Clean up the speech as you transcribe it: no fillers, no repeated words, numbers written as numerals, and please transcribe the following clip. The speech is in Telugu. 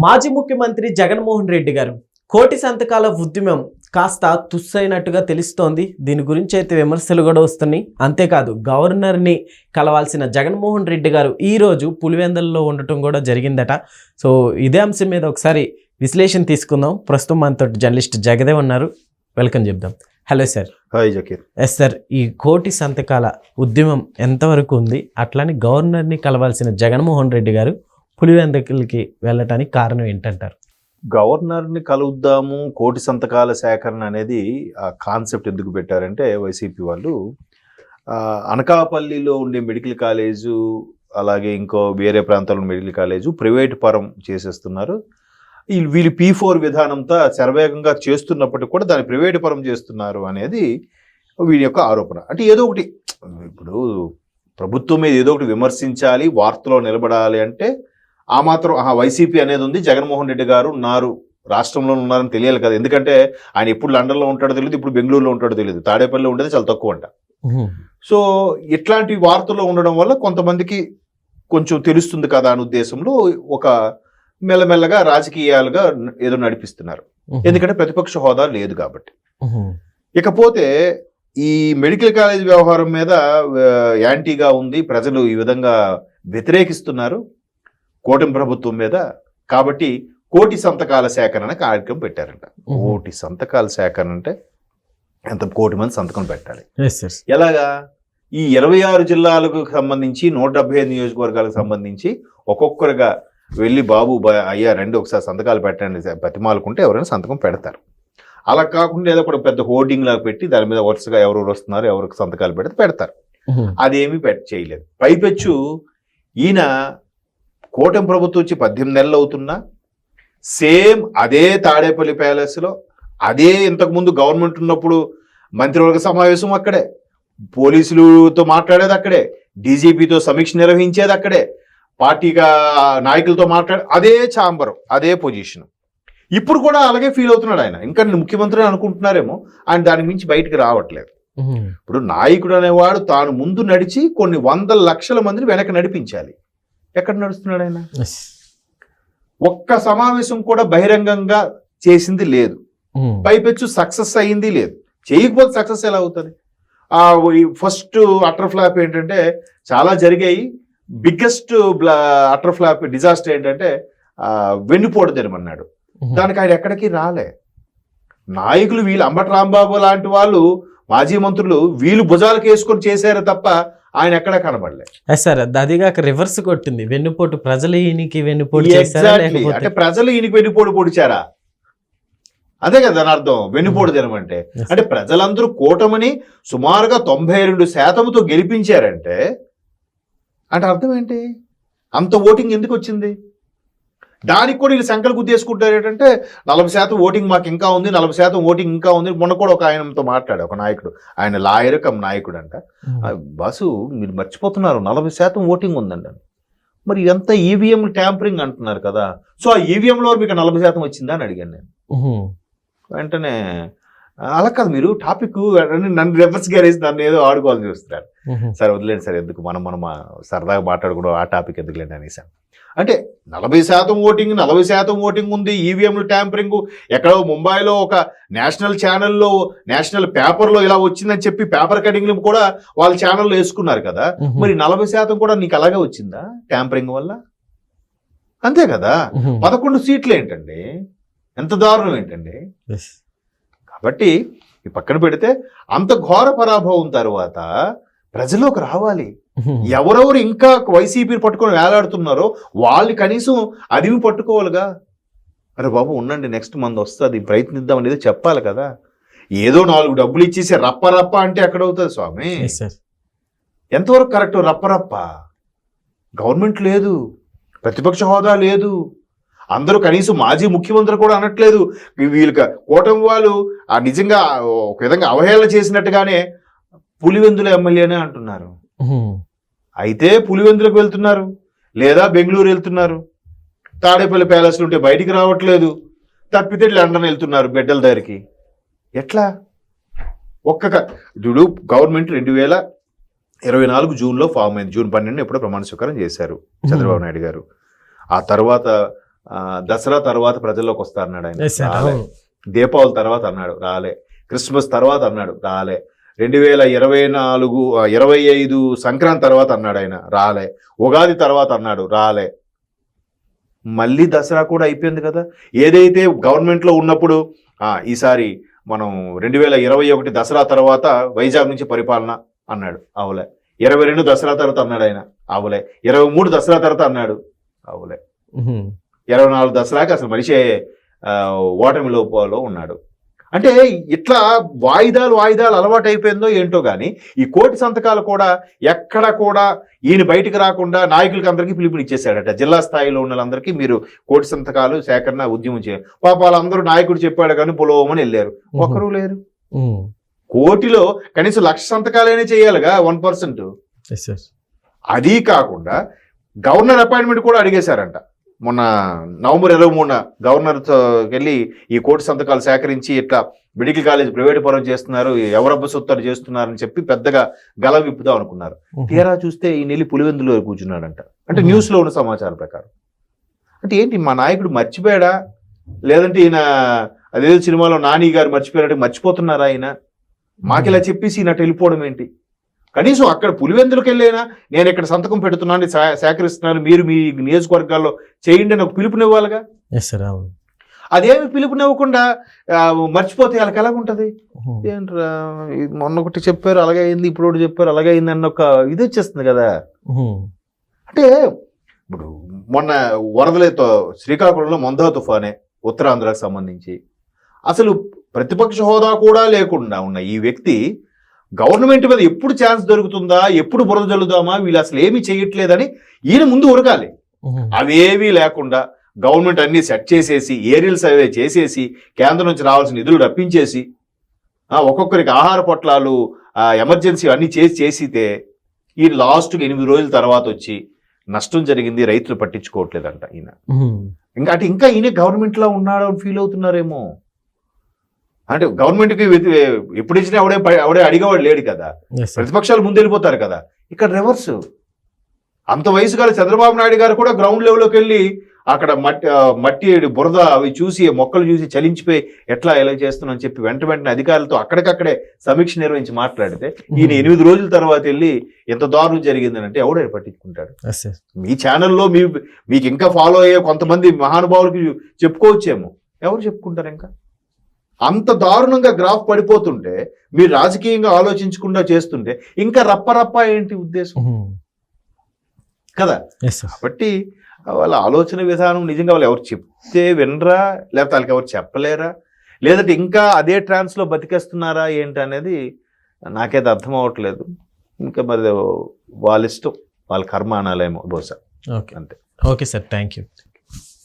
మాజీ ముఖ్యమంత్రి జగన్మోహన్ రెడ్డి గారు కోటి సంతకాల ఉద్యమం కాస్త తుస్సైనట్టుగా తెలుస్తోంది. దీని గురించి అయితే విమర్శలు కూడా వస్తున్నాయి. అంతేకాదు గవర్నర్ని కలవాల్సిన జగన్మోహన్ రెడ్డి గారు ఈరోజు పులివెందులలో ఉండటం కూడా జరిగిందట. సో ఇదే అంశం మీద ఒకసారి విశ్లేషణ తీసుకుందాం. ప్రస్తుతం మనతో జర్నలిస్ట్ జగదేవ్ ఉన్నారు, వెల్కమ్ చెప్దాం. Hello sir. Hi Zakir. Yes sir, ఈ కోటి సంతకాల ఉద్యమం ఎంతవరకు ఉంది, అట్లానే గవర్నర్ని కలవాల్సిన జగన్మోహన్ రెడ్డి గారు పులివెందులకి వెళ్ళటానికి కారణం ఏంటంటారు? గవర్నర్ని కలుద్దాము, కోటి సంతకాల సేకరణ అనేది ఆ కాన్సెప్ట్ ఎందుకు పెట్టారంటే వైసీపీ వాళ్ళు అనకాపల్లిలో ఉండే మెడికల్ కాలేజు, అలాగే ఇంకో వేరే ప్రాంతాల్లో మెడికల్ కాలేజు ప్రైవేట్ పరం చేసేస్తున్నారు. వీళ్ళు P4 విధానంతో శరవేగంగా చేస్తున్నప్పటికీ కూడా దాన్ని ప్రైవేట్ పరం చేస్తున్నారు అనేది వీడి యొక్క ఆరోపణ. అంటే ఏదో ఒకటి ఇప్పుడు ప్రభుత్వం మీద ఏదో ఒకటి విమర్శించాలి, వార్తలో నిలబడాలి అంటే ఆ మాత్రం వైసీపీ అనేది ఉంది, జగన్మోహన్ రెడ్డి గారు ఉన్నారు, రాష్ట్రంలో ఉన్నారని తెలియాలి కదా. ఎందుకంటే ఆయన ఎప్పుడు లండన్లో ఉంటాడో తెలియదు, ఇప్పుడు బెంగళూరులో ఉంటాడో తెలియదు, తాడేపల్లిలో ఉండేది చాలా తక్కువ అంట. సో ఇట్లాంటి వార్తల్లో ఉండడం వల్ల కొంతమందికి కొంచెం తెలుస్తుంది కదా అనే ఉద్దేశంలో ఒక మెల్లమెల్లగా రాజకీయాలుగా ఏదో నడిపిస్తున్నారు. ఎందుకంటే ప్రతిపక్ష హోదా లేదు కాబట్టి. ఇకపోతే ఈ మెడికల్ కాలేజ్ వ్యవహారం మీద యాంటీగా ఉంది, ప్రజలు ఈ విధంగా వ్యతిరేకిస్తున్నారు కూటమి ప్రభుత్వం మీద. కాబట్టి కోటి సంతకాల సేకరణ కార్యక్రమం పెట్టారంట. కోటి సంతకాల సేకరణ అంటే ఎంత, కోటి మంది సంతకం పెట్టాలి. ఎలాగా? ఈ 26 జిల్లాలకు సంబంధించి 175 నియోజకవర్గాలకు సంబంధించి ఒక్కొక్కరుగా వెళ్ళి బాబు అయ్యా రండి ఒకసారి సంతకాలు పెట్టండి బతిమాలుకుంటే ఎవరైనా సంతకం పెడతారు. అలా కాకుండా ఏదో ఒక పెద్ద హోర్డింగ్ లాగా పెట్టి దాని మీద వరుసగా ఎవరెవరు వస్తున్నారు, ఎవరికి సంతకాలు పెడతారు. అదేమీ చేయలేదు. పైపెచ్చు ఈయన కూటమి ప్రభుత్వం వచ్చి 18 నెలలు అవుతున్నా సేమ్ అదే తాడేపల్లి ప్యాలెస్లో, అదే ఇంతకుముందు గవర్నమెంట్ ఉన్నప్పుడు మంత్రివర్గ సమావేశం అక్కడే, పోలీసులతో మాట్లాడేది అక్కడే, డీజీపీతో సమీక్ష నిర్వహించేది అక్కడే, పార్టీగా నాయకులతో అదే ఛాంబరు, అదే పొజిషన్. ఇప్పుడు కూడా అలాగే ఫీల్ అవుతున్నాడు ఆయన. ఇంకా ముఖ్యమంత్రి అనుకుంటున్నారేమో, ఆయన దాని మించి బయటకు రావట్లేదు. ఇప్పుడు నాయకుడు అనేవాడు తాను ముందు నడిచి కొన్ని 100 లక్షల మందిని వెనక నడిపించాలి. ఎక్కడ నడుస్తున్నాడు ఆయన? ఒక్క సమావేశం కూడా బహిరంగంగా చేసింది లేదు, పైపెచ్చు సక్సెస్ అయ్యింది లేదు. చేయకపోతే సక్సెస్ ఎలా అవుతుంది? ఫస్ట్ అటర్ ఫ్లాప్ ఏంటంటే చాలా జరిగాయి. బిగ్గెస్ట్ అటర్ ఫ్లాప్ డిజాస్టర్ ఏంటంటే వెన్నుపోటు తెరమన్నాడు. దానికి ఆయన ఎక్కడికి రాలే. నాయకులు వీళ్ళు అంబటి రాంబాబు లాంటి వాళ్ళు, మాజీ మంత్రులు వీళ్ళు భుజాలకు వేసుకొని చేశారు తప్ప ఆయన ఎక్కడ కనబడలే. సార్ అదిగాక రివర్స్ కొట్టింది, వెన్నుపోటు ప్రజలు ఈయనకి వెన్నుపోటు అంటే ప్రజలు ఈయనకి వెన్నుపోటు పొడిచారా? అదే కదా దాని అర్థం, వెన్నుపోటు తినమంటే. అంటే ప్రజలందరూ కూటమిని సుమారుగా 92% గెలిపించారంటే అంటే అర్థం ఏంటి? అంత ఓటింగ్ ఎందుకు వచ్చింది? దానికి కూడా వీళ్ళు సంకలు గుద్దేసుకుంటారు ఏంటంటే 40% ఓటింగ్ మాకు ఇంకా ఉంది, 40% ఓటింగ్ ఇంకా ఉంది. మొన్న కూడా ఒక ఆయనతో మాట్లాడే ఒక నాయకుడు, ఆయన లాయర్ కమ్ నాయకుడు అంట, బాసు మీరు మర్చిపోతున్నారు 40% ఓటింగ్ ఉందండి. మరి ఇదంతా ఈవీఎం ట్యాంపరింగ్ అంటున్నారు కదా, సో ఆ ఈవీఎంలో మీకు 40% వచ్చిందా అని అడిగాను నేను. వెంటనే అలా కాదు, మీరు టాపిక్ నన్ను రివర్స్ గ్యారేజ్ నన్ను ఏదో ఆడుకోవాలని చూస్తున్నారు. సరే వదిలేండి సార్, ఎందుకు మనం సరదాగా మాట్లాడుకోవడం, ఆ టాపిక్ ఎందుకులేండి అనేసాను. అంటే 40% ఓటింగ్, 40% ఓటింగ్ ఉంది, ఈవీఎంలు ట్యాంపరింగ్. ఎక్కడో ముంబైలో ఒక నేషనల్ ఛానల్లో, నేషనల్ పేపర్లో ఇలా వచ్చిందని చెప్పి పేపర్ కటింగ్లు కూడా వాళ్ళ ఛానల్లో వేసుకున్నారు కదా. మరి 40% కూడా నీకు అలాగే వచ్చిందా ట్యాంపరింగ్ వల్ల? అంతే కదా. 11 సీట్లు ఏంటండి, ఎంత దారుణం ఏంటండి. కాబట్టి ఈ పక్కన పెడితే అంత ఘోర పరాభవం తర్వాత ప్రజల్లోకి రావాలి. ఎవరెవరు ఇంకా వైసీపీని పట్టుకొని వేలాడుతున్నారో వాళ్ళు కనీసం అదివి పట్టుకోవాలిగా. అరే బాబు ఉండండి, నెక్స్ట్ మంత్ వస్తుంది, ప్రయత్నిద్దాం అనేది చెప్పాలి కదా. ఏదో 4 డబ్బులు ఇచ్చేసి రప్ప అంటే ఎక్కడవుతుంది స్వామి? ఎంతవరకు కరెక్ట్? రప్ప గవర్నమెంట్ లేదు, ప్రతిపక్ష హోదా లేదు, అందరూ కనీసం మాజీ ముఖ్యమంత్రి కూడా అనట్లేదు. వీళ్ళకి కూటమి వాళ్ళు నిజంగా ఒక విధంగా అవహేళన చేసినట్టుగానే పులివెందుల ఎమ్మెల్యేనే అంటున్నారు. అయితే పులివెందులకు వెళ్తున్నారు, లేదా బెంగళూరు వెళ్తున్నారు, తాడేపల్లి ప్యాలెస్లు ఉంటే బయటికి రావట్లేదు, తప్పితే లండన్ వెళ్తున్నారు బిడ్డల దగ్గరికి. ఎట్లా? చూడు, గవర్నమెంట్ 2024 జూన్లో ఫామ్ అయింది. జూన్ 12 ఎప్పుడో ప్రమాణ స్వీకారం చేశారు చంద్రబాబు నాయుడు గారు. ఆ తర్వాత దసరా తర్వాత ప్రజల్లోకి వస్తా అన్నాడు ఆయన, Yes, sir. రాలే. అవును. దీపావళి తర్వాత అన్నాడు, రాలే. క్రిస్మస్ తర్వాత అన్నాడు, రాలే. 2024 25 సంక్రాంతి తర్వాత అన్నాడు ఆయన, రాలే. ఉగాది తర్వాత అన్నాడు, రాలే. మళ్ళీ దసరా కూడా అయిపోయింది కదా. ఏదైతే గవర్నమెంట్లో ఉన్నప్పుడు ఈసారి మనం 2021 దసరా తర్వాత వైజాగ్ నుంచి పరిపాలన అన్నాడు, అవలే. 22 దసరా తర్వాత అన్నాడు ఆయన, అవలే. 23 దసరా తర్వాత అన్నాడు, అవలే. 24 దసరాకి అసలు మనిషే ఓటమి లోపంలో ఉన్నాడు. అంటే ఇట్లా వాయిదాలు అలవాటు అయిపోయిందో ఏంటో కానీ ఈ కోటి సంతకాలు కూడా ఎక్కడ కూడా ఈయన బయటికి రాకుండా నాయకులకి అందరికీ పిలుపునిచ్చేసాడట. జిల్లా స్థాయిలో ఉన్న వాళ్ళందరికీ మీరు కోటి సంతకాలు సేకరణ ఉద్యమం చేయాలి. పాప వాళ్ళందరూ నాయకుడు చెప్పాడు కానీ పొలవమని వెళ్ళారు, ఒక్కరూ లేరు. కోటిలో కనీసం 1,00,000 సంతకాలైనా చేయాలిగా, 1%. అది కాకుండా గవర్నర్ అపాయింట్మెంట్ కూడా అడిగేశారంట. మొన్న నవంబర్ 23 గవర్నర్తో వెళ్ళి ఈ కోటి సంతకాలు సేకరించి ఇట్లా మెడికల్ కాలేజ్ ప్రైవేట్ పరం చేస్తున్నారు, ఎవరబ్బ సొత్తరు చేస్తున్నారని చెప్పి పెద్దగా గల విప్పుదాం అనుకున్నారు. తీరా చూస్తే ఈ నెల్లి పులివెందులో కూర్చున్నాడంట. అంటే న్యూస్లో ఉన్న సమాచారం ప్రకారం. అంటే ఏంటి మా నాయకుడు మర్చిపోయాడా, లేదంటే ఈయన అదేదో సినిమాలో నాని గారు మర్చిపోయారంటే మర్చిపోతున్నారా ఆయన? మాకిలా చెప్పేసి ఈయన వెళ్ళిపోవడం ఏంటి? కనీసం అక్కడ పులివెందులకు వెళ్ళైనా నేను ఇక్కడ సంతకం పెడుతున్నాను, సేకరిస్తున్నాను, మీరు మీ నియోజకవర్గాల్లో చేయండి అని ఒక పిలుపునివ్వాలిగా. అదేమి పిలుపునివ్వకుండా మర్చిపోతే వాళ్ళకి ఎలాగుంటది? ఏంట్రా మొన్న ఒకటి చెప్పారు అలాగే అయింది, ఇప్పుడు ఒకటి చెప్పారు అలాగే అయింది అన్న ఒక ఇది వచ్చేస్తుంది కదా. అంటే ఇప్పుడు మొన్న వరదలతో శ్రీకాకుళంలో మొందా తుఫానే ఉత్తరాంధ్రకు సంబంధించి అసలు ప్రతిపక్ష హోదా కూడా లేకుండా ఉన్న ఈ వ్యక్తి గవర్నమెంట్ మీద ఎప్పుడు ఛాన్స్ దొరుకుతుందా, ఎప్పుడు బురద జల్లుదామా, వీళ్ళు అసలు ఏమీ చేయట్లేదని ఈయన ముందు ఉరకాలి. అవేవీ లేకుండా గవర్నమెంట్ అన్ని సెట్ చేసేసి ఏరియల్ సర్వే చేసేసి కేంద్రం నుంచి రావాల్సిన నిధులు రప్పించేసి ఒక్కొక్కరికి ఆహార పొట్లాలు ఎమర్జెన్సీ అన్ని చేసితే ఈ లాస్ట్కి 8 రోజుల తర్వాత వచ్చి నష్టం జరిగింది, రైతులు పట్టించుకోవట్లేదంట ఈయన. ఇంకా ఈయన గవర్నమెంట్లో ఉన్నాడు అని ఫీల్ అవుతున్నారేమో. అంటే గవర్నమెంట్కి ఎప్పుడు ఇచ్చినా ఎవడే అడిగేవాడు లేడు కదా, ప్రతిపక్షాలు ముందు వెళ్ళిపోతారు కదా. ఇక్కడ రివర్స్. అంత వయసు గారు చంద్రబాబు నాయుడు గారు కూడా గ్రౌండ్ లెవెల్లోకి వెళ్ళి అక్కడ మట్టి బురద అవి చూసి మొక్కలు చూసి చలించిపోయి ఎట్లా ఎలా చేస్తున్నామని చెప్పి వెంటనే అధికారులతో అక్కడికక్కడే సమీక్ష నిర్వహించి మాట్లాడితే ఈయన 8 రోజుల తర్వాత వెళ్ళి ఎంత దారుణం జరిగిందని అంటే ఎవడో పట్టించుకుంటాడు? మీ ఛానల్లో మీకు ఇంకా ఫాలో అయ్యే కొంతమంది మహానుభావులకి చెప్పుకోవచ్చేమో, ఎవరు చెప్పుకుంటారు? ఇంకా అంత దారుణంగా గ్రాఫ్ పడిపోతుంటే మీరు రాజకీయంగా ఆలోచించకుండా చేస్తుంటే ఇంకా రప్ప ఏంటి ఉద్దేశం కదా. కాబట్టి వాళ్ళ ఆలోచన విధానం నిజంగా వాళ్ళు ఎవరు చెప్తే వినరా, లేకపోతే వాళ్ళకి ఎవరు చెప్పలేరా, లేదంటే ఇంకా అదే ట్రాన్స్లో బతికేస్తున్నారా ఏంటి అనేది నాకైతే అర్థం అవ్వట్లేదు. ఇంకా మరి వాళ్ళ ఇష్టం, వాళ్ళ కర్మ అనాలేమో బహుశా. ఓకే, అంతే. Okay sir, thank you.